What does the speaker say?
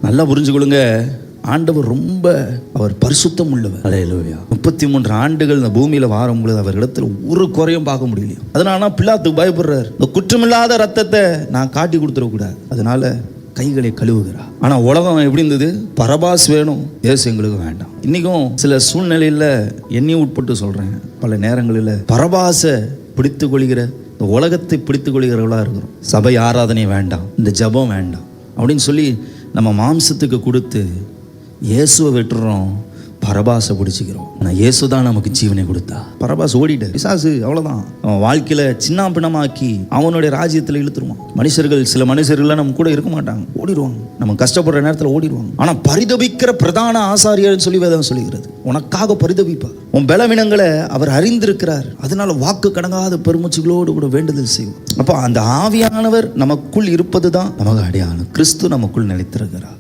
நல்லா புரிஞ்சுக்கொள்ளுங்க, ஆண்டவர் ரொம்ப அவர் பரிசுத்தம் உள்ளவர். அல்லேலூயா. 33 ஆண்டுகள் இந்த பூமியில வாரும் பொழுது அவரிடத்துல ஒரு குறையும் பார்க்க முடியலையும். அதனால பிலாத்துக்கு பயப்படுறாரு. இந்த குற்றமில்லாத ரத்தத்தை நான் காட்டி கொடுத்துடக்கூடாது, அதனால கைகளை கழுவுகிறார். ஆனா உலகம் எப்படி இருந்தது? பரபாஸ் வேணும், இயேசு எங்களுக்கு வேண்டாம். இன்னைக்கும் சில சூழ்நிலையில என்னையும் உட்பட்டு சொல்றேன், பல நேரங்களில் பரபாசை பிடித்து கொள்கிற, இந்த உலகத்தை பிடித்து கொள்கிறவர்களா இருக்கிறோம். சபை ஆராதனை வேண்டாம், இந்த ஜபம் வேண்டாம் அப்படின்னு சொல்லி நம்ம மாம்சத்துக்கு கொடுத்து இயேசுவை வெட்டுறோம், பரபாசை பிடிச்சிக்கிறோம். ஆனால் இயேசு தான் நமக்கு ஜீவனை கொடுத்தா. பரபாஸ் ஓடிட்டு பிசாசு அவ்வளோதான், அவன் வாழ்க்கையில சின்ன பின்னமாக்கி அவனுடைய ராஜ்யத்தில் இழுத்துருவான். சில மனுஷர்கள்லாம் நம்ம கூட இருக்க மாட்டாங்க, ஓடிடுவாங்க. நம்ம கஷ்டப்படுற நேரத்தில் ஓடிடுவாங்க. ஆனால் பரிதபிக்கிற பிரதான ஆசாரியர் சொல்லி வேதம் சொல்லுகிறது, உனக்காக பரிதபிப்பார். உன் பலவீனங்களை அவர் அறிந்திருக்கிறார், அதனால வாக்கு கடங்காத பெருமூச்சுகளோடு கூட வேண்டுதல் செய்வோம். அப்போ அந்த ஆவியானவர் நமக்குள் இருப்பது தான் நமக்கு அடையாளம். கிறிஸ்து நமக்குள் நிலைத்திருக்கிறார்.